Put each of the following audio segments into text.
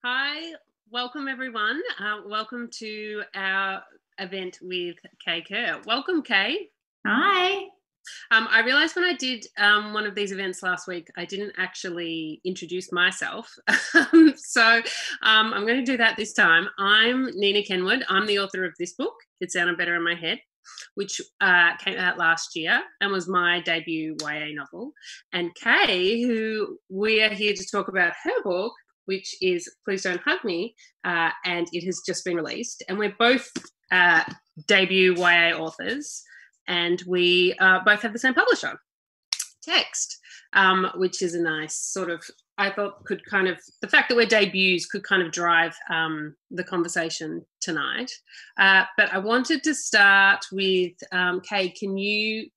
Hi, welcome everyone. Welcome to our event with Kay Kerr. Welcome, Kay. Hi. I realised when I did one of these events last week, I didn't actually introduce myself. I'm going to do that this time. I'm Nina Kenwood. I'm the author of this book, It Sounded Better in My Head, which came out last year and was my debut YA novel. And Kay, who we are here to talk about her book, which is Please Don't Hug Me, and it has just been released. And we're both debut YA authors, and we both have the same publisher, Text, which is a nice sort of, I thought could kind of, the fact that we're debuts could kind of drive the conversation tonight. But I wanted to start with, Kay, can you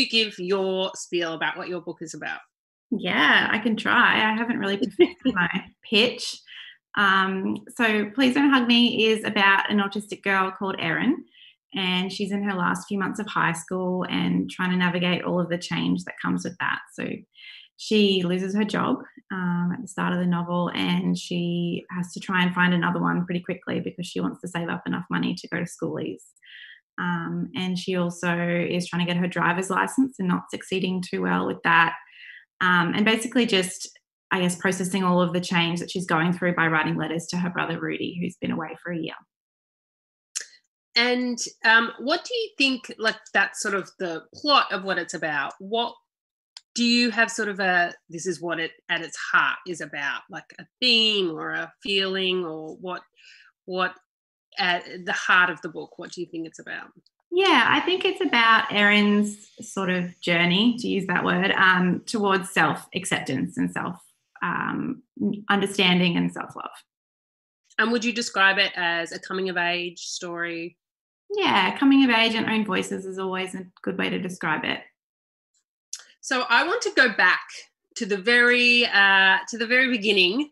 give your spiel about what your book is about? Yeah, I can try. I haven't really perfected my pitch. So Please Don't Hug Me is about an autistic girl called Erin, and she's in her last few months of high school and trying to navigate all of the change that comes with that. So she loses her job at the start of the novel, and she has to try and find another one pretty quickly because she wants to save up enough money to go to schoolies. And she also is trying to get her driver's license and not succeeding too well with that. And basically just, I guess, processing all of the change that she's going through by writing letters to her brother Rudy, who's been away for a year. And what do you think, like, that's sort of the plot of what it's about? What do you have sort of this is what it at its heart is about, like a theme or a feeling, or what at the heart of the book, what do you think it's about? Yeah, I think it's about Erin's sort of journey, to use that word, towards self-acceptance and self-understanding and self-love. And would you describe it as a coming-of-age story? Yeah, coming of age and own voices is always a good way to describe it. So I want to go back to the very beginning,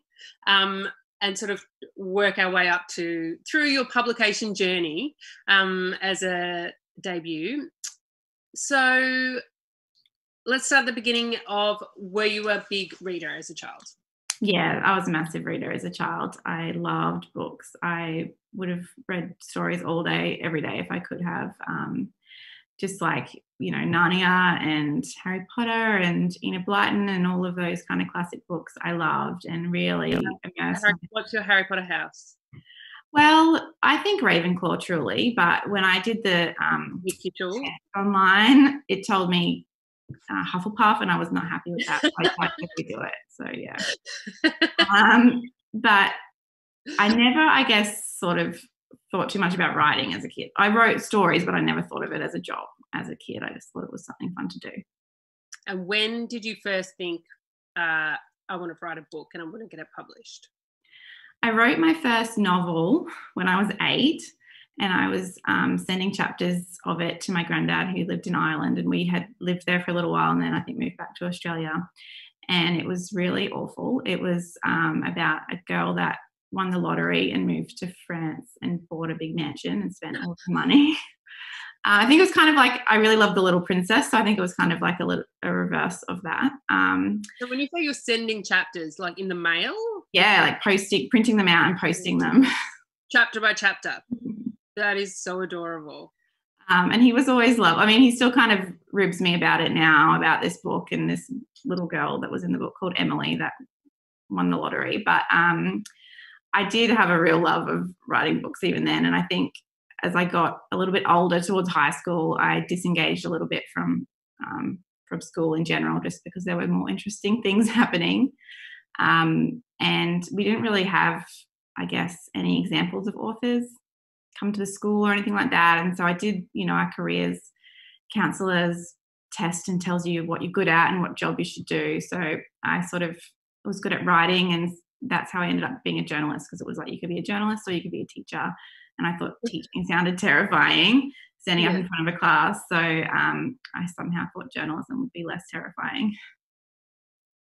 and sort of work our way up to through your publication journey as a debut. So let's start at the beginning of, were you a big reader as a child? Yeah, I was a massive reader as a child. I loved books. I would have read stories all day, every day if I could have. Just like, Narnia and Harry Potter and Enid Blyton and all of those kind of classic books I loved and really immersed. What's your Harry Potter house? Well, I think Ravenclaw truly, but when I did the Mitchell online, it told me Hufflepuff, and I was not happy with that. So I tried to redo it. So yeah, but I never, I guess, sort of thought too much about writing as a kid. I wrote stories, but I never thought of it as a job as a kid. I just thought it was something fun to do. And when did you first think, I want to write a book and I want to get it published? I wrote my first novel when I was 8, and I was sending chapters of it to my granddad, who lived in Ireland, and we had lived there for a little while and then I think moved back to Australia. And it was really awful. It was about a girl that won the lottery and moved to France and bought a big mansion and spent all the money. I think it was kind of like, I really loved The Little Princess, so I think it was kind of like a reverse of that. So when you say you're sending chapters, like in the mail? Yeah, like printing them out and posting them. Chapter by chapter. That is so adorable. And he was always loved. I mean, he still kind of ribs me about it now, about this book and this little girl that was in the book called Emily that won the lottery. But I did have a real love of writing books even then. And I think as I got a little bit older towards high school, I disengaged a little bit from school in general, just because there were more interesting things happening. And we didn't really have, I guess, any examples of authors come to the school or anything like that. And so I did, our careers counsellors test and tells you what you're good at and what job you should do. So I sort of was good at writing, and that's how I ended up being a journalist, because it was like you could be a journalist or you could be a teacher. And I thought teaching sounded terrifying, standing up in front of a class. So I somehow thought journalism would be less terrifying.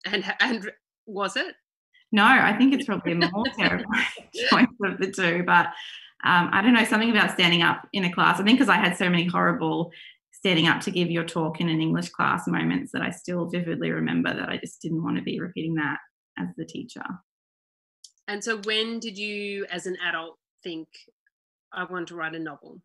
And was it? No, I think it's probably a more terrifying choice of the two. But I don't know, something about standing up in a class. I think because I had so many horrible standing up to give your talk in an English class moments that I still vividly remember, that I just didn't want to be repeating that as the teacher. And so when did you, as an adult, think, I want to write a novel?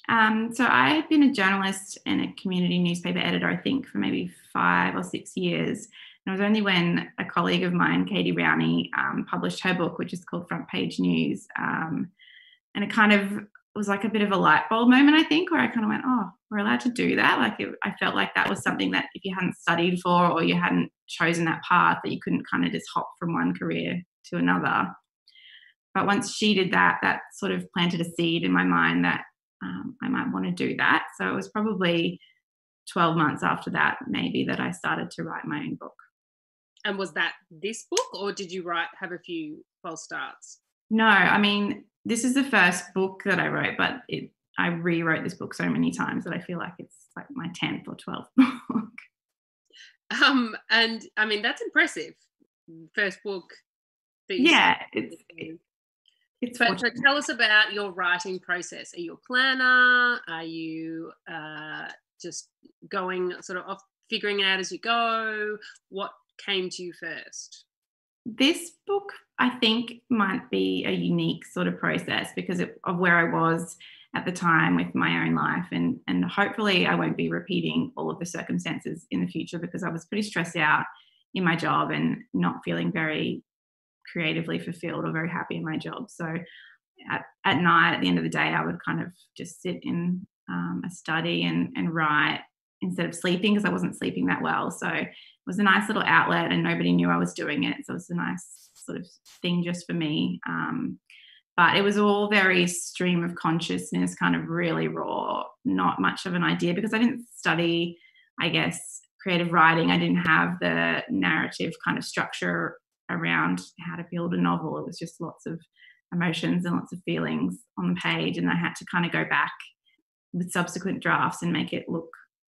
So I had been a journalist and a community newspaper editor, I think, for maybe 5 or 6 years. And it was only when a colleague of mine, Katie Rowney, published her book, which is called Front Page News. And it kind of was like a bit of a light bulb moment, I think, where I kind of went, oh, we're allowed to do that. I felt like that was something that if you hadn't studied for or you hadn't chosen that path, that you couldn't kind of just hop from one career to another. But once she did that, that sort of planted a seed in my mind that I might want to do that. So it was probably 12 months after that, maybe, that I started to write my own book. And was that this book, or did you have a few false starts? No, I mean, this is the first book that I wrote, but I rewrote this book so many times that I feel like it's like my 10th or 12th book. And I mean, that's impressive. First book. It's But so tell us about your writing process. Are you a planner? Are you just going sort of off, figuring it out as you go? What came to you first? This book, I think, might be a unique sort of process because of where I was at the time with my own life. And hopefully I won't be repeating all of the circumstances in the future, because I was pretty stressed out in my job and not feeling very creatively fulfilled or very happy in my job. So at night, at the end of the day, I would kind of just sit in a study and write instead of sleeping, because I wasn't sleeping that well. So it was a nice little outlet and nobody knew I was doing it. So it was a nice sort of thing just for me. But it was all very stream of consciousness, kind of really raw, not much of an idea, because I didn't study, I guess, creative writing. I didn't have the narrative kind of structure around how to build a novel. It was just lots of emotions and lots of feelings on the page, and I had to kind of go back with subsequent drafts and make it look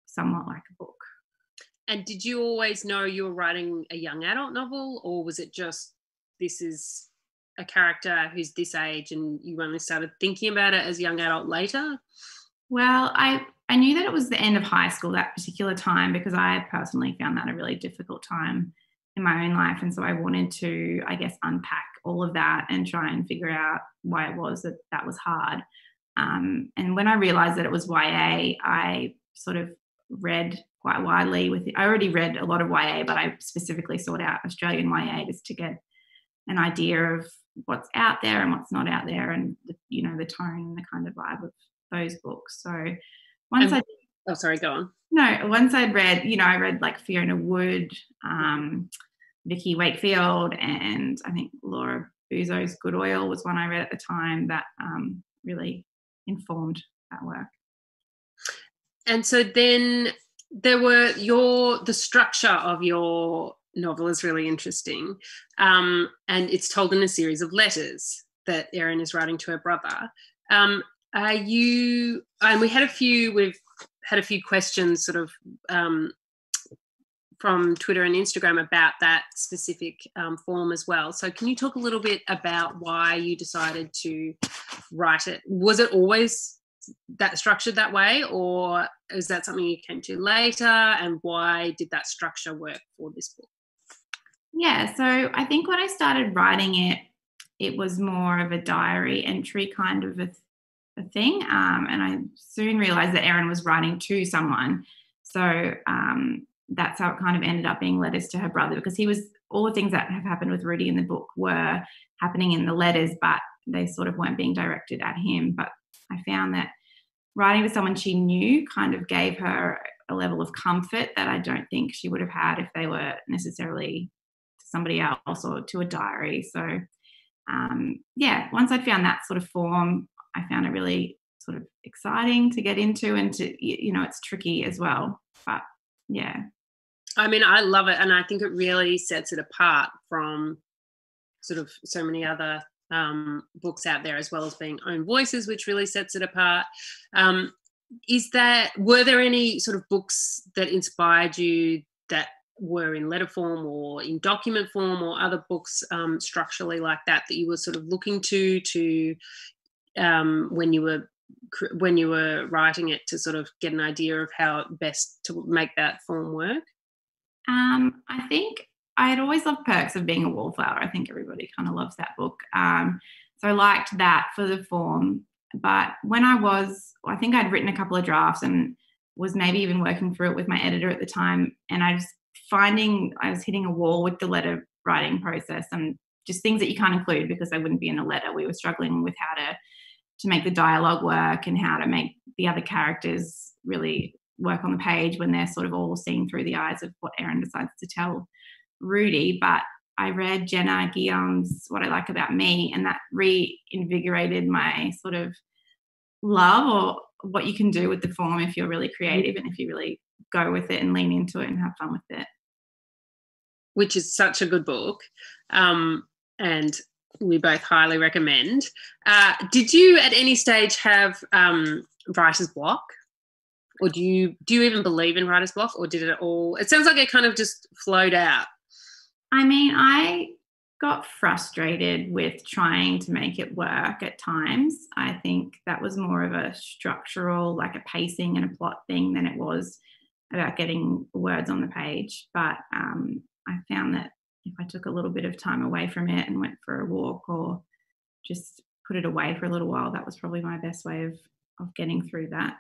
somewhat like a book. And did you always know you were writing a young adult novel, or was it just, this is a character who's this age and you only started thinking about it as young adult later? Well, I knew that it was the end of high school, that particular time, because I personally found that a really difficult time in my own life. And so I wanted to, I guess, unpack all of that and try and figure out why it was that was hard. And when I realized that it was YA, I sort of read quite widely with it. I already read a lot of YA, but I specifically sought out Australian YA just to get an idea of what's out there and what's not out there, and the tone and the kind of vibe of those books. So once go on. No, once I'd read, I read like Fiona Wood, Vicky Wakefield, and I think Laura Buzo's Good Oil was one I read at the time that really informed that work. And so then the structure of your novel is really interesting, and it's told in a series of letters that Erin is writing to her brother. We've had a few questions sort of from Twitter and Instagram about that specific form as well. So can you talk a little bit about why you decided to write it? Was it always that structured that way, or is that something you came to later, and why did that structure work for this book? Yeah, so I think when I started writing it, it was more of a diary entry kind of a thing, and I soon realised that Erin was writing to someone. So that's how it kind of ended up being letters to her brother, because all the things that have happened with Rudy in the book were happening in the letters, but they sort of weren't being directed at him. But I found that writing to someone she knew kind of gave her a level of comfort that I don't think she would have had if they were necessarily to somebody else or to a diary. So once I'd found that sort of form, I found it really sort of exciting to get into, and it's tricky as well. But yeah. I mean, I love it, and I think it really sets it apart from sort of so many other books out there, as well as being Own Voices, which really sets it apart. Were there any sort of books that inspired you that were in letter form or in document form, or other books structurally like that you were sort of looking to when you were writing it, to sort of get an idea of how best to make that form work? I think I had always loved Perks of Being a Wallflower. I think everybody kind of loves that book. So I liked that for the form. But when I think I'd written a couple of drafts and was maybe even working through it with my editor at the time. And I was finding I was hitting a wall with the letter writing process and just things that you can't include because they wouldn't be in a letter. We were struggling with how to make the dialogue work and how to make the other characters really work on the page when they're sort of all seen through the eyes of what Erin decides to tell Rudy. But I read Jenna Guillaume's What I Like About Me, and that reinvigorated my sort of love or what you can do with the form if you're really creative and if you really go with it and lean into it and have fun with it. Which is such a good book. And we both highly recommend. Did you at any stage have writer's block? Or do you even believe in writer's block, or did it all? It sounds like it kind of just flowed out. I mean, I got frustrated with trying to make it work at times. I think that was more of a structural, like a pacing and a plot thing than it was about getting words on the page. But I found that if I took a little bit of time away from it and went for a walk or just put it away for a little while, that was probably my best way of getting through that.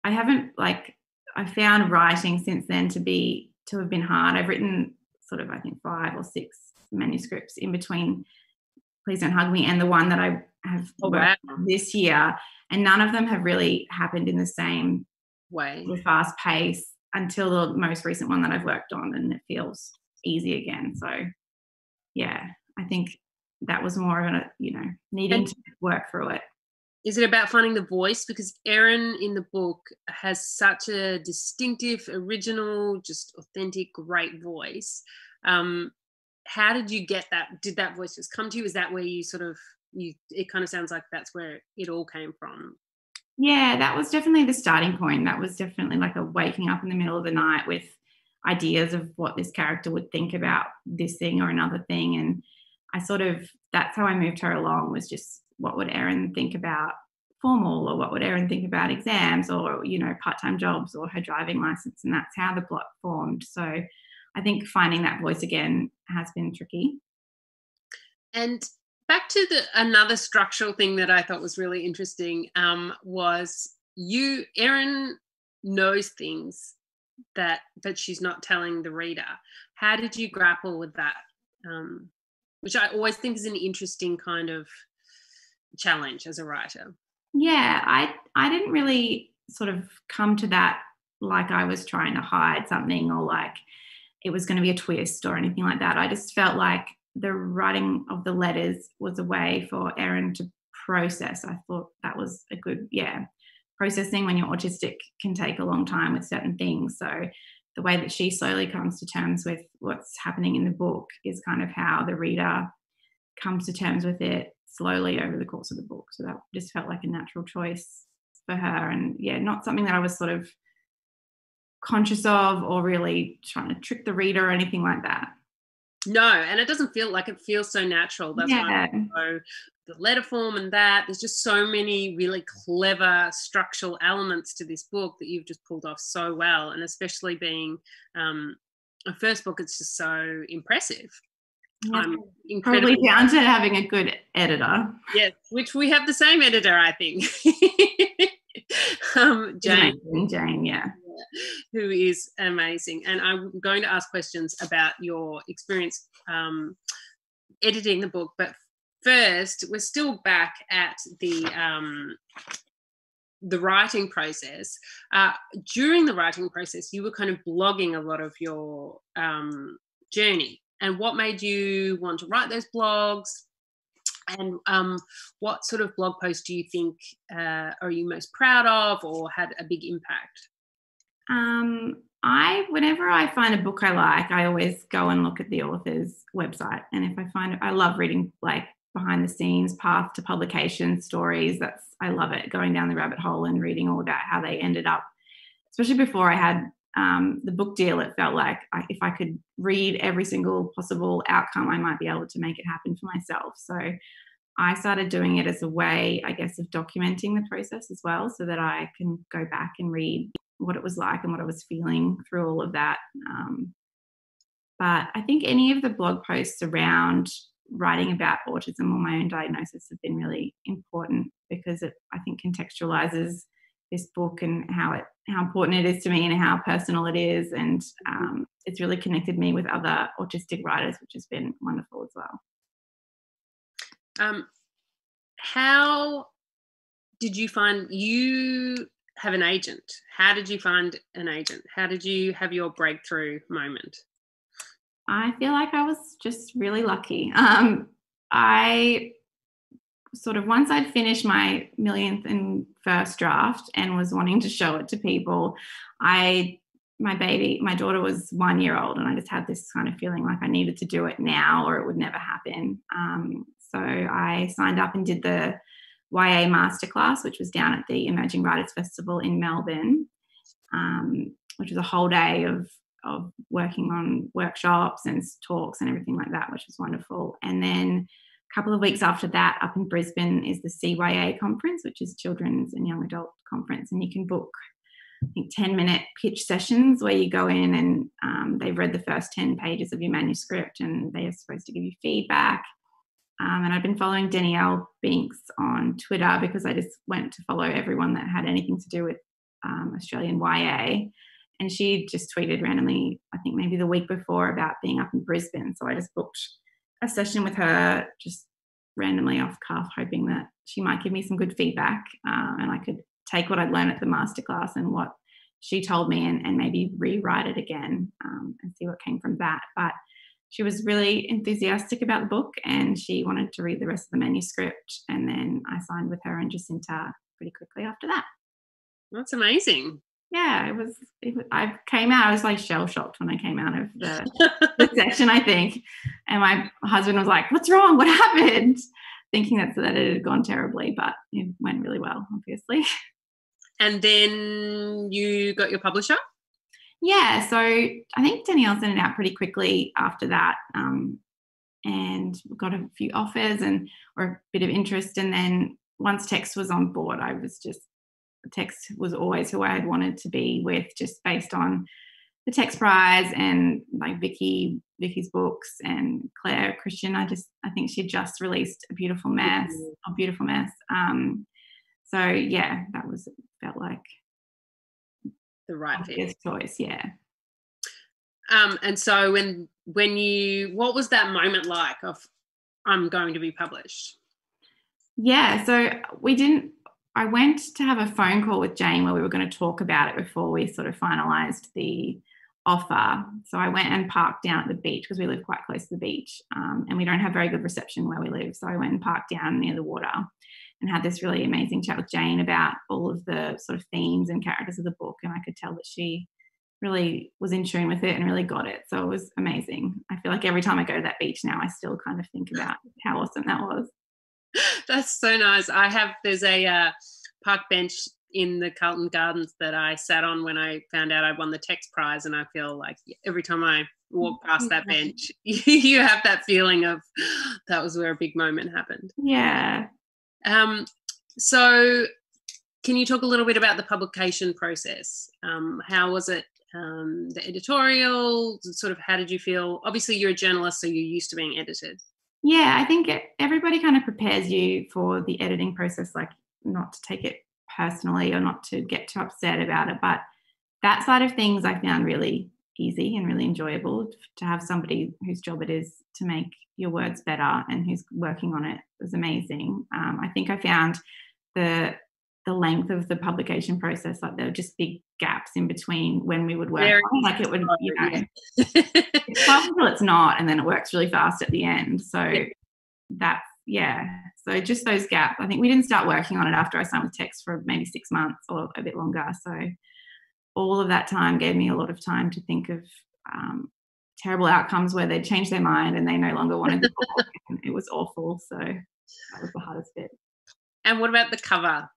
I found writing since then to have been hard. I've written sort of, I think, 5 or 6 manuscripts in between Please Don't Hug Me and the one that I have worked on this year, and none of them have really happened in the same way, with fast pace, until the most recent one that I've worked on, and it feels easy again. So yeah, I think that was more of a, needing to work through it. Is it about finding the voice? Because Erin in the book has such a distinctive, original, just authentic, great voice. How did you get that? Did that voice just come to you? Is that where you it kind of sounds like that's where it all came from? Yeah, that was definitely the starting point. That was definitely like a waking up in the middle of the night with ideas of what this character would think about this thing or another thing. And that's how I moved her along, was just, what would Erin think about formal, or what would Erin think about exams, or, part-time jobs, or her driving license. And that's how the plot formed. So I think finding that voice again has been tricky. And back to another structural thing that I thought was really interesting was Erin knows things that she's not telling the reader. How did you grapple with that? Which I always think is an interesting kind of challenge as a writer. Yeah, I didn't really sort of come to that like I was trying to hide something or like it was going to be a twist or anything like that. I just felt like the writing of the letters was a way for Erin to process. I thought that was a good, processing when you're autistic can take a long time with certain things. So the way that she slowly comes to terms with what's happening in the book is kind of how the reader comes to terms with it slowly over the course of the book. So that just felt like a natural choice for her, and not something that I was sort of conscious of or really trying to trick the reader or anything like that. No, and it doesn't feel like, it feels so natural. That's why the letter form and that, there's just so many really clever structural elements to this book that you've just pulled off so well, and especially being a first book, it's just so impressive. I'm incredibly probably down to having a good editor. Yes, which we have the same editor, I think. Jane, yeah. Who is amazing. And I'm going to ask questions about your experience editing the book. But first, we're still back at the writing process. During the writing process, you were kind of blogging a lot of your journey. And what made you want to write those blogs? And what sort of blog posts do you think are you most proud of or had a big impact? Whenever I find a book I like, I always go and look at the author's website. And if I find it, I love reading like behind the scenes, path to publication stories. I love it, going down the rabbit hole and reading all about how they ended up. Especially before I had the book deal, it felt like if I could read every single possible outcome, I might be able to make it happen for myself. So I started doing it as a way, I guess, of documenting the process as well, so that I can go back and read what it was like and what I was feeling through all of that. But I think any of the blog posts around writing about autism or my own diagnosis have been really important because it, I think, contextualizes this book and how important it is to me and how personal it is. And it's really connected me with other autistic writers, which has been wonderful as well. How did you find you have an agent? How did you find an agent? How did you have your breakthrough moment? I feel like I was just really lucky. I sort of, once I'd finished my millionth and first draft and was wanting to show it to people, my daughter was 1 year old, and I just had this kind of feeling like I needed to do it now or it would never happen. So I signed up and did the YA masterclass, which was down at the Emerging Writers Festival in Melbourne, which was a whole day of working on workshops and talks and everything like that, which was wonderful. And then a couple of weeks after that, up in Brisbane is the CYA conference, which is Children's and Young Adult Conference, and you can book, I think, 10-minute pitch sessions where you go in and they've read the first 10 pages of your manuscript and they are supposed to give you feedback. And I've been following Danielle Binks on Twitter because I just went to follow everyone that had anything to do with Australian YA. And she just tweeted randomly, I think maybe the week before, about being up in Brisbane. So I just booked a session with her just randomly off cuff, hoping that she might give me some good feedback and I could take what I'd learned at the masterclass and what she told me and maybe rewrite it again and see what came from that. But she was really enthusiastic about the book and she wanted to read the rest of the manuscript. And then I signed with her and Jacinta pretty quickly after that. That's amazing. Yeah, I came out, I was like shell shocked when I came out of the session, I think. And my husband was like, "What's wrong? What happened?" Thinking that it had gone terribly, but it went really well, obviously. And then you got your publisher? Yeah, so I think Danielle sent it out pretty quickly after that, and got a few offers or a bit of interest. And then once Text was on board, Text was always who I had wanted to be with, just based on the Text Prize and like Vicky's books and Claire Christian. I think she just released a beautiful mess. So yeah, felt like the right fit choice. Yeah. And so what was that moment like of I'm going to be published? Yeah, so I went to have a phone call with Jane where we were going to talk about it before we sort of finalised the offer. So I went and parked down at the beach because we live quite close to the beach and we don't have very good reception where we live. So I went and parked down near the water and had this really amazing chat with Jane about all of the sort of themes and characters of the book, and I could tell that she really was in tune with it and really got it. So it was amazing. I feel like every time I go to that beach now, I still kind of think about how awesome that was. That's so nice. There's a park bench in the Carlton Gardens that I sat on when I found out I won the Text Prize, and I feel like every time I walk past that bench, you have that feeling of that was where a big moment happened. Yeah. So can you talk a little bit about the publication process? How was it? The editorial, sort of, how did you feel? Obviously, you're a journalist, so you're used to being edited. Yeah, I think everybody kind of prepares you for the editing process, like not to take it personally or not to get too upset about it. But that side of things I found really easy and really enjoyable. To have somebody whose job it is to make your words better and who's working on it was amazing. I think I found the length of the publication process, like there were just big gaps in between when we would work on, like it would, it's fast until it's not, and then it works really fast at the end. So so just those gaps. I think we didn't start working on it after I signed with Text for maybe 6 months or a bit longer. So all of that time gave me a lot of time to think of terrible outcomes where they'd changed their mind and they no longer wanted the book. And it was awful. So that was the hardest bit. And what about the cover?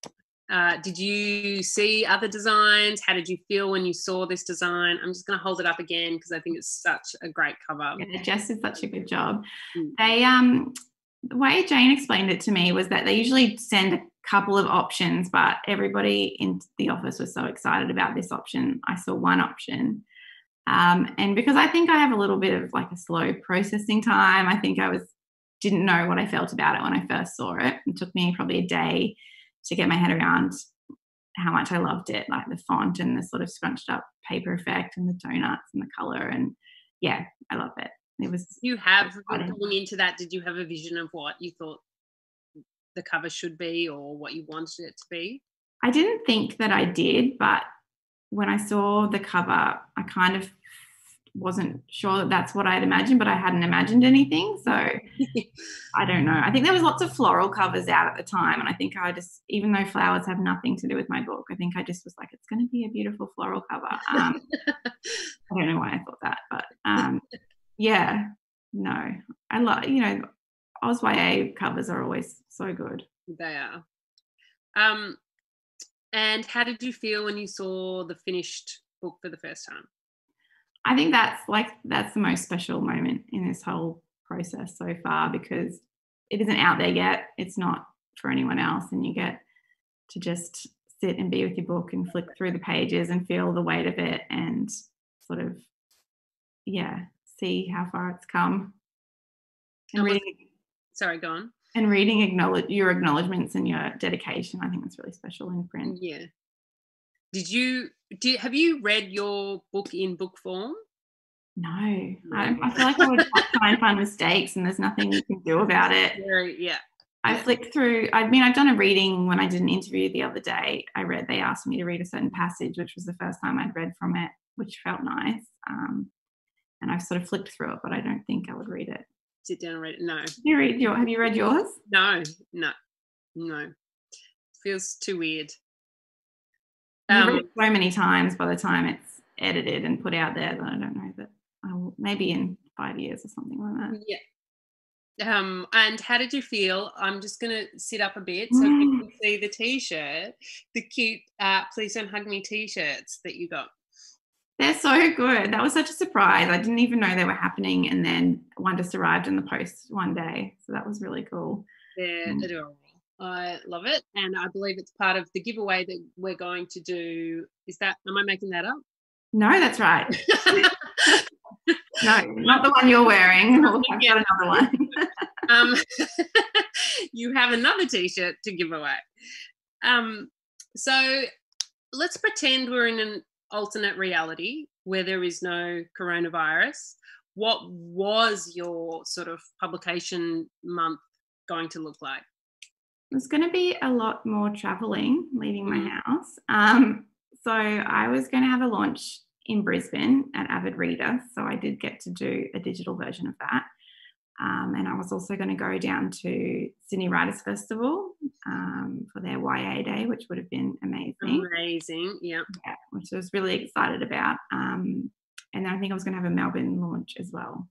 Did you see other designs? How did you feel when you saw this design? I'm just going to hold it up again because I think it's such a great cover. Yeah, Jess did such a good job. They, the way Jane explained it to me was that they usually send a couple of options, but everybody in the office was so excited about this option. I saw one option. And because I think I have a little bit of like a slow processing time, I think didn't know what I felt about it when I first saw it. It took me probably a day to get my head around how much I loved it, like the font and the sort of scrunched up paper effect and the donuts and the color. And yeah, I love it. It was. Going into that, did you have a vision of what you thought the cover should be or what you wanted it to be? I didn't think that I did, but when I saw the cover, I kind of wasn't sure that that's what I'd imagined, but I hadn't imagined anything. So I don't know. I think there was lots of floral covers out at the time. And I think even though flowers have nothing to do with my book, I think I just was like, it's going to be a beautiful floral cover. I don't know why I thought that, but yeah, no. I love, Oz YA covers are always so good. They are. And how did you feel when you saw the finished book for the first time? I think that's the most special moment in this whole process so far, because it isn't out there yet. It's not for anyone else. And you get to just sit and be with your book and flick through the pages and feel the weight of it and sort of, see how far it's come. And sorry, go on. And reading your acknowledgements and your dedication, I think that's really special in print. Yeah. Have you read your book in book form? No. I feel like I would try and find mistakes and there's nothing you can do about it. Yeah. I flicked through, I've done a reading when I did an interview the other day. They asked me to read a certain passage, which was the first time I'd read from it, which felt nice. And I've sort of flicked through it, but I don't think I would read it. Sit down and read it? No. Have you read yours? No. Feels too weird. You've read it so many times by the time it's edited and put out there that I don't know that I will, maybe in 5 years or something like that. Yeah. And how did you feel? I'm just going to sit up a bit so you can see the T-shirt, the cute Please Don't Hug Me T-shirts that you got. They're so good. That was such a surprise. I didn't even know they were happening, and then one just arrived in the post one day. So that was really cool. They're adorable. I love it. And I believe it's part of the giveaway that we're going to do. Am I making that up? No, that's right. No, not the one you're wearing. I've got another one. You have another T-shirt to give away. So let's pretend we're in an alternate reality where there is no coronavirus. What was your sort of publication month going to look like? It's going to be a lot more traveling, leaving my house. So I was going to have a launch in Brisbane at Avid Reader. So I did get to do a digital version of that. And I was also going to go down to Sydney Writers Festival for their YA Day, which would have been amazing. Amazing, yeah. Which I was really excited about. And then I think I was going to have a Melbourne launch as well.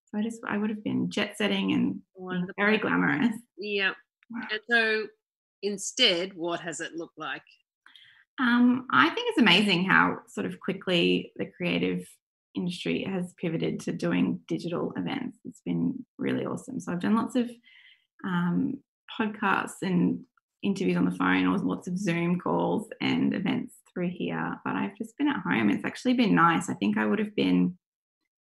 So I would have been jet setting and very glamorous. Yeah. And so instead, what has it looked like? I think it's amazing how sort of quickly the creative industry has pivoted to doing digital events. It's been really awesome. So I've done lots of podcasts and interviews on the phone, or lots of Zoom calls and events through here, but I've just been at home. It's actually been nice. I think I would have been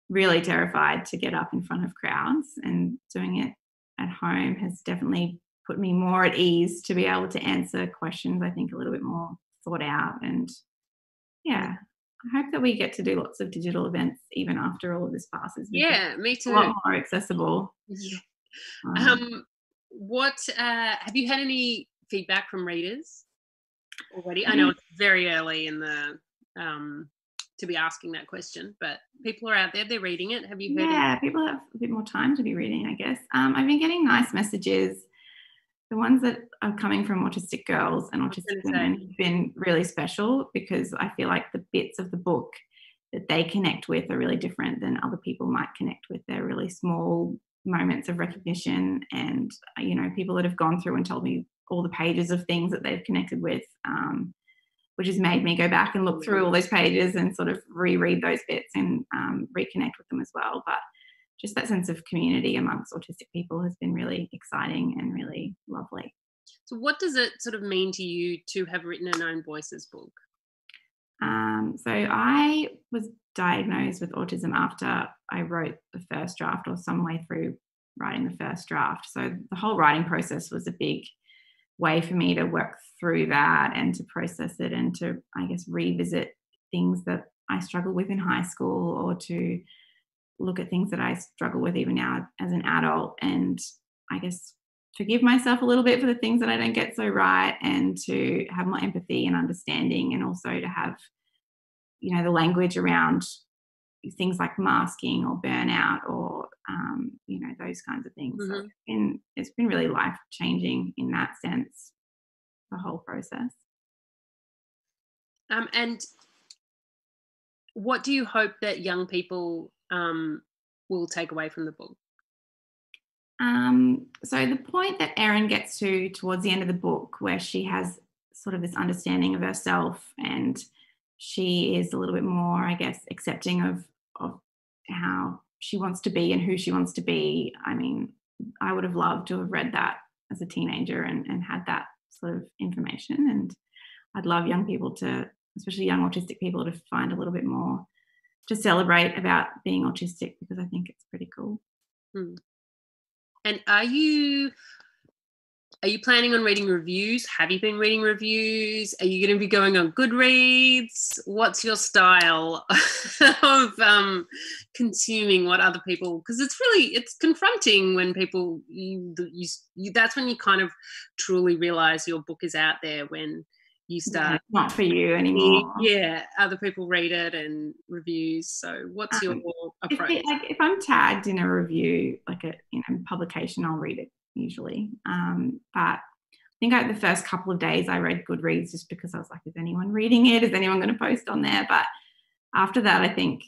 really terrified to get up in front of crowds, and doing it at home has definitely put me more at ease to be able to answer questions, I think, a little bit more thought out. And I hope that we get to do lots of digital events even after all of this passes. Yeah, me too. A lot more accessible. Yeah. What have you had any feedback from readers already? I know it's very early in the to be asking that question, but people are out there, they're reading it. Have you heard? Yeah, people have a bit more time to be reading, I guess. I've been getting nice messages. The ones that are coming from autistic girls and autistic women have been really special, because I feel like the bits of the book that they connect with are really different than other people might connect with. They're really small moments of recognition, and people that have gone through and told me all the pages of things that they've connected with, which has made me go back and look through all those pages and sort of reread those bits and reconnect with them as well. But just that sense of community amongst autistic people has been really exciting and really lovely. So what does it sort of mean to you to have written a Known Voices book? So I was diagnosed with autism after I wrote the first draft, or some way through writing the first draft. So the whole writing process was a big way for me to work through that and to process it and to, I guess, revisit things that I struggled with in high school, or to look at things that I struggle with even now as an adult, and I guess forgive myself a little bit for the things that I don't get so right, and to have more empathy and understanding, and also to have, the language around things like masking or burnout or, those kinds of things. Mm-hmm. So it's been really life-changing in that sense, the whole process. And what do you hope that young people will take away from the book? So the point that Erin gets to towards the end of the book, where she has sort of this understanding of herself, and she is a little bit more, I guess, accepting of how she wants to be and who she wants to be. I mean, I would have loved to have read that as a teenager and had that sort of information. And I'd love young people to, especially young autistic people, to find a little bit more to celebrate about being autistic, because I think it's pretty cool. And are you planning on reading reviews? Have you been reading reviews? Are you going to be going on Goodreads? What's your style of consuming what other people? Because it's confronting when people you that's when you kind of truly realize your book is out there, when you start not for you anymore. Yeah, other people read it and reviews. So what's your approach? If I'm tagged in a review, like a publication, I'll read it usually. But I think the first couple of days I read Goodreads just because I was like, is anyone reading it? Is anyone going to post on there? But after that, I think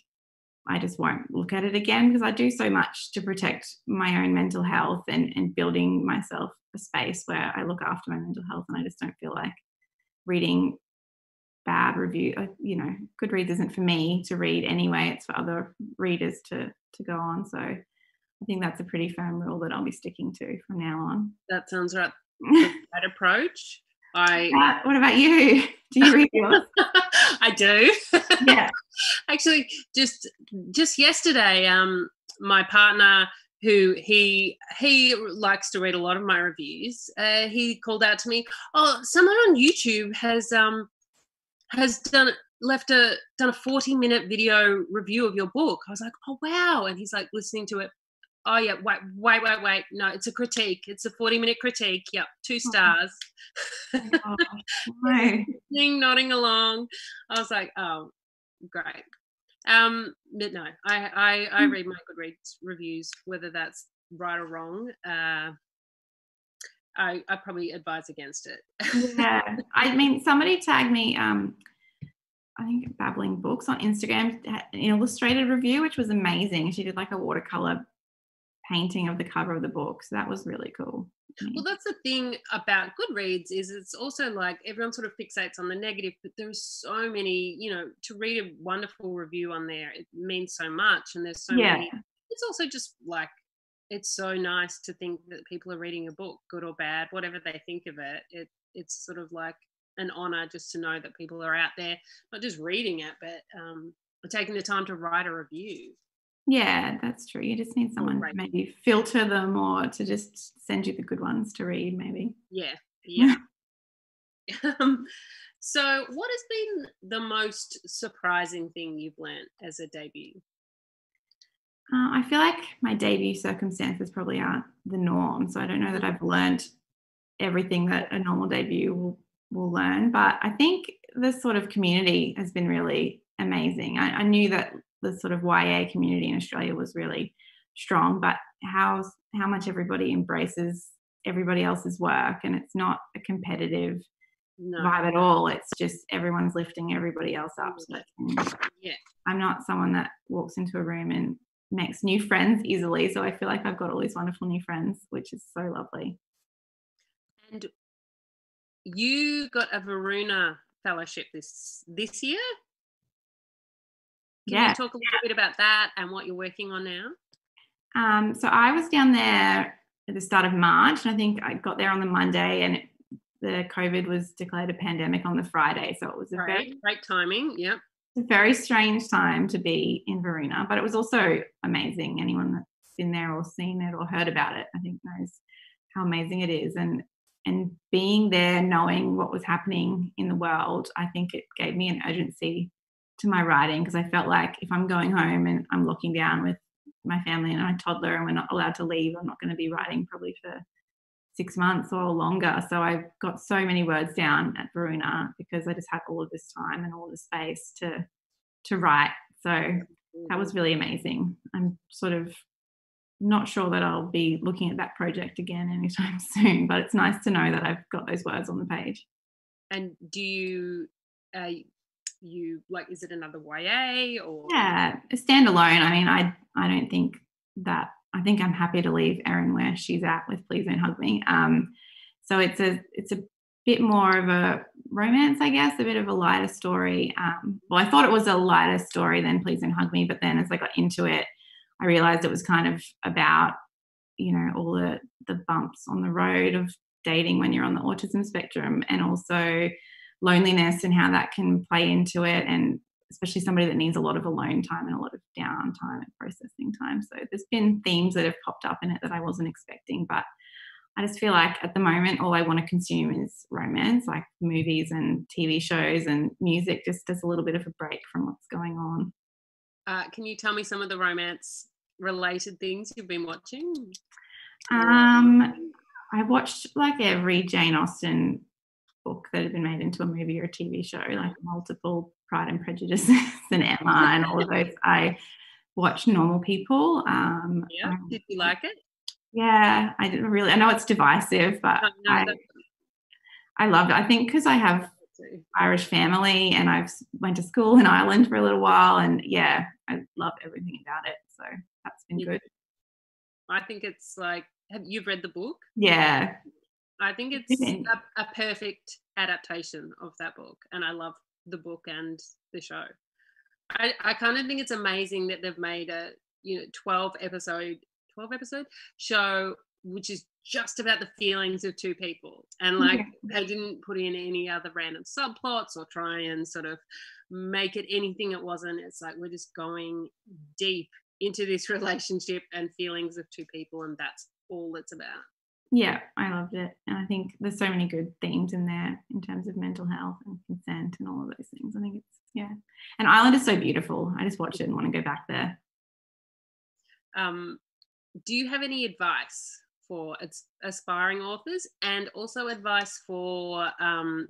I just won't look at it again, because I do so much to protect my own mental health and building myself a space where I look after my mental health, and I just don't feel like reading bad review. Goodreads isn't for me to read anyway. It's for other readers to go on. So I think that's a pretty firm rule that I'll be sticking to from now on. That sounds right. That approach. What about you? Do you read yours? I do. Yeah. Actually, just yesterday, my partner, who he likes to read a lot of my reviews, he called out to me, "Oh, someone on YouTube has done a 40-minute video review of your book." I was like, "Oh wow!" And he's like listening to it. "Oh yeah, wait. No, it's a critique. It's a 40-minute critique. Yep, 2 stars." Oh, no. Nodding along. I was like, "Oh, great." But no, I read my Goodreads reviews, whether that's right or wrong. I probably advise against it. Yeah, I mean, somebody tagged me. I think Babbling Books on Instagram, an illustrated review, which was amazing. She did like a watercolor painting of the cover of the book, so that was really cool. Well, that's the thing about Goodreads, is it's also like everyone sort of fixates on the negative, but there's so many, to read a wonderful review on there, it means so much, and there's so many. It's also just like, it's so nice to think that people are reading a book, good or bad, whatever they think of it. It's sort of like an honor just to know that people are out there, not just reading it, but taking the time to write a review. Yeah, that's true. You just need someone to maybe filter them, or to just send you the good ones to read, maybe. Yeah. So what has been the most surprising thing you've learned as a debut? I feel like my debut circumstances probably aren't the norm, so I don't know that I've learned everything that a normal debut will learn, but I think the sort of community has been really amazing. I knew that the sort of YA community in Australia was really strong, but how much everybody embraces everybody else's work, and it's not a competitive vibe at all. It's just everyone's lifting everybody else up. So I'm not someone that walks into a room and makes new friends easily, so I feel like I've got all these wonderful new friends, which is so lovely. And you got a Varuna fellowship this year? Can you talk a little bit about that and what you're working on now? So I was down there at the start of March, and I think I got there on the Monday, and the COVID was declared a pandemic on the Friday. So it was a great timing. Yep. It's a very strange time to be in Varuna, but it was also amazing. Anyone that's been there or seen it or heard about it, I think knows how amazing it is. And being there, knowing what was happening in the world, I think it gave me an urgency to my writing, because I felt like if I'm going home and I'm looking down with my family and my toddler and we're not allowed to leave, I'm not going to be writing probably for 6 months or longer. So I've got so many words down at Varuna because I just had all of this time and all the space to write. So that was really amazing. I'm sort of not sure that I'll be looking at that project again anytime soon, but it's nice to know that I've got those words on the page. And do you like, is it another YA or? Yeah, a standalone. I mean, I don't think that, I think I'm happy to leave Erin where she's at with Please Don't Hug Me. So it's a bit more of a romance, I guess, a bit of a lighter story. Well, I thought it was a lighter story than Please Don't Hug Me, but then as I got into it, I realized it was kind of about, all the bumps on the road of dating when you're on the autism spectrum, and also loneliness and how that can play into it, and especially somebody that needs a lot of alone time and a lot of downtime and processing time. So there's been themes that have popped up in it that I wasn't expecting, but I just feel like at the moment all I want to consume is romance, like movies and TV shows, and music just as a little bit of a break from what's going on. Can you tell me some of the romance related things you've been watching? I watched like every Jane Austen book that had been made into a movie or a TV show, like multiple Pride and Prejudice and Emma and all of those. I watched Normal People. Did you like it? Yeah, I didn't really. I know it's divisive, but I loved it. I think because I have Irish family and I've went to school in Ireland for a little while, and yeah, I love everything about it. So that's been good. I think it's like, you've read the book? Yeah. I think it's a perfect adaptation of that book, and I love the book and the show. I kind of think it's amazing that they've made a 12 episode show which is just about the feelings of two people, and like they didn't put in any other random subplots or try and sort of make it anything it wasn't. It's like we're just going deep into this relationship and feelings of two people, and that's all it's about. Yeah, I loved it. And I think there's so many good themes in there in terms of mental health and consent and all of those things. I think it's, yeah. And Ireland is so beautiful. I just watch it and want to go back there. Do you have any advice for aspiring authors, and also advice for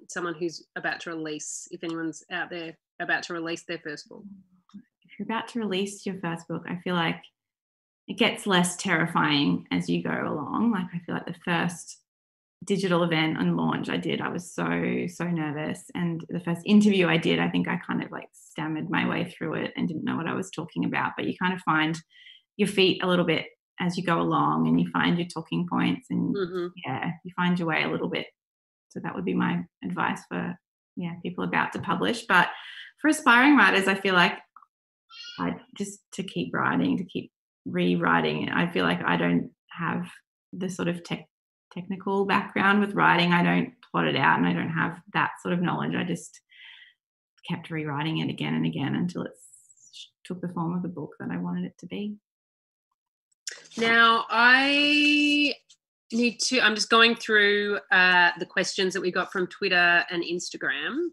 someone who's about to release, if anyone's out there about to release their first book? If you're about to release your first book, I feel like it gets less terrifying as you go along. Like I feel like the first digital event and launch I did, I was so nervous. And the first interview I did, I think I kind of like stammered my way through it and didn't know what I was talking about. But you kind of find your feet a little bit as you go along, and you find your talking points, and you find your way a little bit. So that would be my advice for people about to publish. But for aspiring writers, I feel like just to keep writing, to keep rewriting. I feel like I don't have the sort of technical background with writing. I don't plot it out, and I don't have that sort of knowledge. I just kept rewriting it again and again until it took the form of the book that I wanted it to be. Now I'm just going through the questions that we got from Twitter and Instagram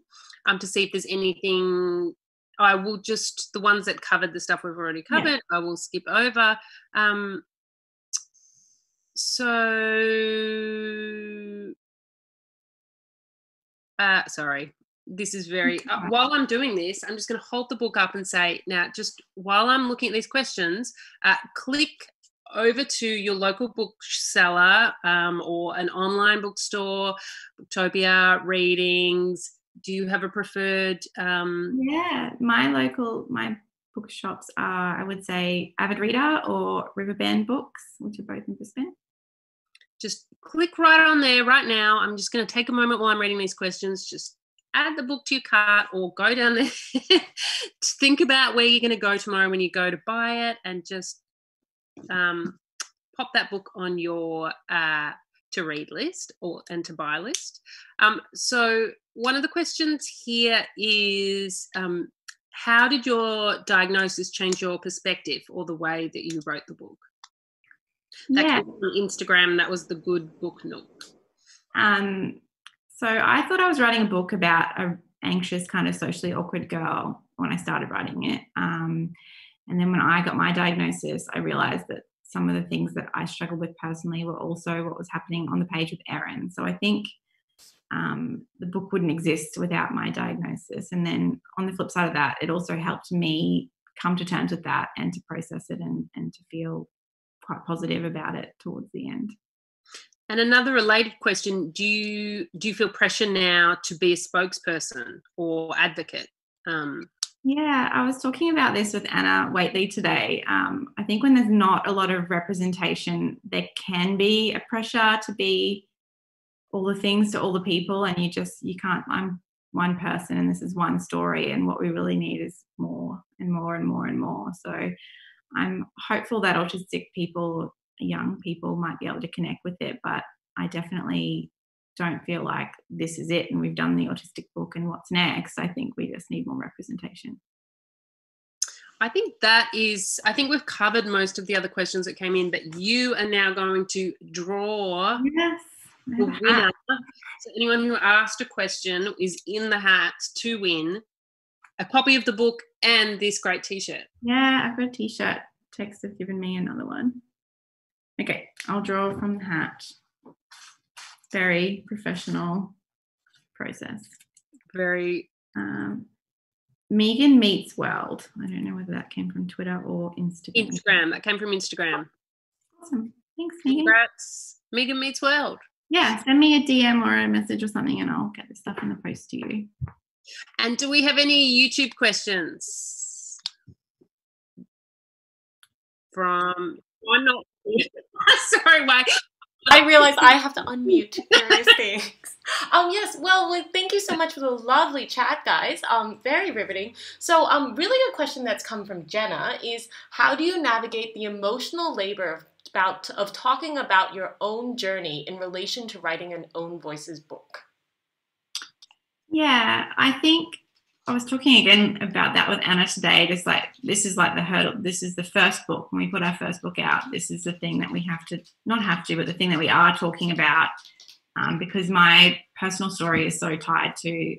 to see if there's anything. I will just, the ones that covered the stuff we've already covered, I will skip over. Sorry, this is very, while I'm doing this, I'm just going to hold the book up and say, now, just while I'm looking at these questions, click over to your local bookseller or an online bookstore, Booktopia, Readings. Do you have a preferred? My bookshops are, I would say, Avid Reader or Riverbend Books, which are both in Brisbane. Just click right on there right now. I'm just going to take a moment while I'm reading these questions. Just add the book to your cart or go down there to think about where you're going to go tomorrow when you go to buy it, and just pop that book on your to read list and to buy list. So one of the questions here is how did your diagnosis change your perspective or the way that you wrote the book? That Yeah. came from Instagram. That was the Good Book Nook. So I thought I was writing a book about an anxious, kind of socially awkward girl when I started writing it. And then when I got my diagnosis, I realized that some of the things that I struggled with personally were also what was happening on the page with Erin. So I think the book wouldn't exist without my diagnosis. And then on the flip side of that, it also helped me come to terms with that and to process it and to feel quite positive about it towards the end. And another related question, do you feel pressure now to be a spokesperson or advocate? Yeah, I was talking about this with Anna Waitley today. I think when there's not a lot of representation, there can be a pressure to be all the things to all the people, and you can't. I'm one person and this is one story, and what we really need is more and more and more and more. So I'm hopeful that autistic people, young people, might be able to connect with it, but I definitely don't feel like this is it and we've done the autistic book and what's next. I think we just need more representation. I think we've covered most of the other questions that came in, but you are now going to draw Yes, the winner. So anyone who asked a question is in the hat to win a copy of the book and this great t-shirt. Yeah, I've got a t-shirt. Tex have given me another one. Okay, I'll draw from the hat. Very professional process. Very. Megan Meets World. I don't know whether that came from Twitter or Instagram. Instagram. That came from Instagram. Awesome. Thanks, Megan. Congrats. Megan Meets World. Yeah, send me a DM or a message or something and I'll get the stuff in the post to you. And do we have any YouTube questions? From one not sorry, why? I realize I have to unmute various things. Yes, well, thank you so much for the lovely chat, guys. Very riveting. So, really good question that's come from Jenna is, how do you navigate the emotional labor of talking about your own journey in relation to writing an Own Voices book? Yeah, I think I was talking again about that with Anna today. Just like, this is like the hurdle. This is the first book. When we put our first book out, this is the thing that we have to, not have to, but the thing that we are talking about, because my personal story is so tied to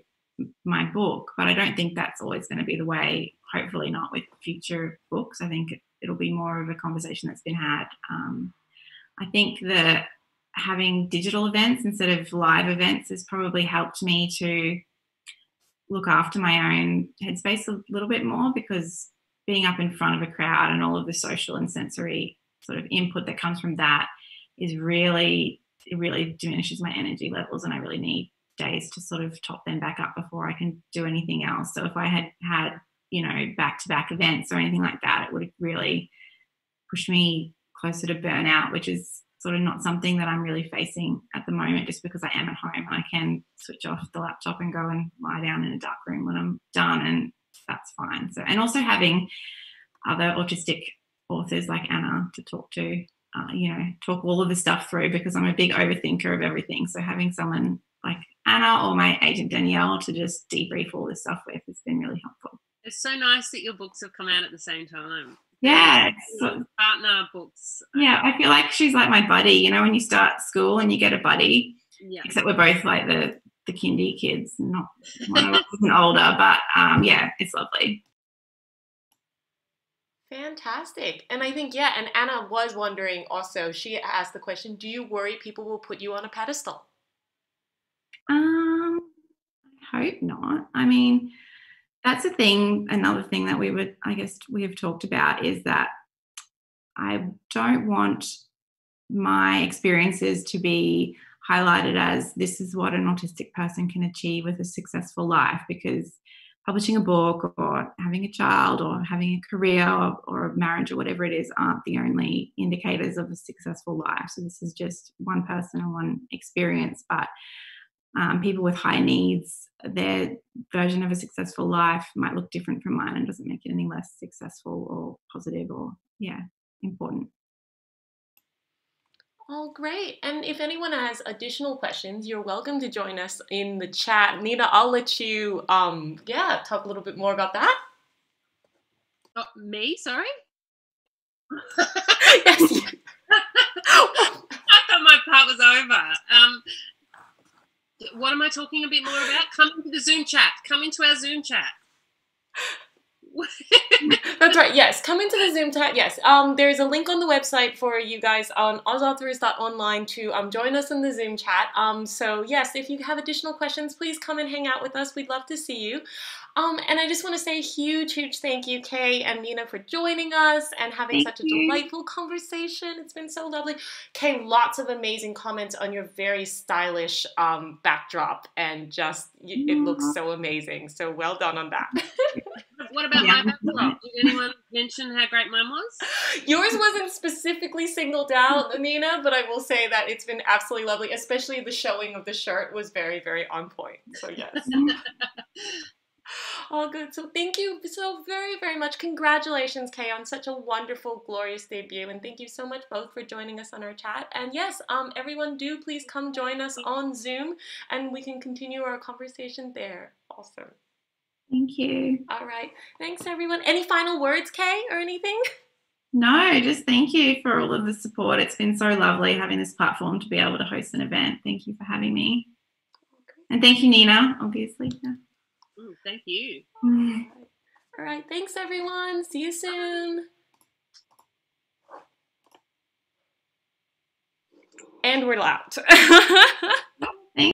my book. But I don't think that's always going to be the way, hopefully not with future books. I think it'll be more of a conversation that's been had. I think that having digital events instead of live events has probably helped me to look after my own headspace a little bit more, because being up in front of a crowd and all of the social and sensory sort of input that comes from that is really diminishes my energy levels, and I really need days to sort of top them back up before I can do anything else. So if I had back-to-back events or anything like that, it would have really pushed me closer to burnout, which is sort of not something that I'm really facing at the moment, just because I am at home and I can switch off the laptop and go and lie down in a dark room when I'm done, and that's fine. So, and also having other autistic authors like Anna to talk to, talk all of the stuff through, because I'm a big overthinker of everything. So having someone like Anna or my agent Danielle to just debrief all this stuff with has been really helpful. It's so nice that your books have come out at the same time. Yeah, partner books. Yeah, I feel like she's like my buddy. When you start school and you get a buddy. Yeah. Except we're both like the kindy kids. Not one of us is older, but yeah, it's lovely. Fantastic. And I think, and Anna was wondering also, she asked the question, do you worry people will put you on a pedestal? I hope not. I mean, that's a thing. Another thing that we have talked about is that I don't want my experiences to be highlighted as this is what an autistic person can achieve with a successful life, because publishing a book or having a child or having a career or a marriage or whatever it is aren't the only indicators of a successful life. So this is just one person and one experience, but people with high needs, their version of a successful life might look different from mine and doesn't make it any less successful or positive or, important. Oh, great. And if anyone has additional questions, you're welcome to join us in the chat. Nina, I'll let you, talk a little bit more about that. Oh, me? Sorry? Yes. I thought my part was over. What am I talking a bit more about? Come into the Zoom chat. Come into our Zoom chat. That's right. Yes, come into the Zoom chat. Yes, there's a link on the website for you guys on ozauthors.online to join us in the Zoom chat. So yes, if you have additional questions, please come and hang out with us. We'd love to see you. And I just want to say a huge, huge thank you, Kay and Nina, for joining us and having such a delightful conversation. It's been so lovely. Kay, lots of amazing comments on your very stylish backdrop, and just it looks so amazing. So well done on that. What about my backdrop? Did anyone mention how great mine was? Yours wasn't specifically singled out, Nina, but I will say that it's been absolutely lovely, especially the showing of the shirt was very, very on point. So yes. All good. So thank you so very, very much. Congratulations, Kay, on such a wonderful, glorious debut. And thank you so much both for joining us on our chat. And yes, everyone do please come join us on Zoom and we can continue our conversation there. Awesome. Thank you. All right. Thanks, everyone. Any final words, Kay, or anything? No, just thank you for all of the support. It's been so lovely having this platform to be able to host an event. Thank you for having me. Okay. And thank you, Nina, obviously. Yeah. Thank you. All right. Thanks, everyone. See you soon. And we're out.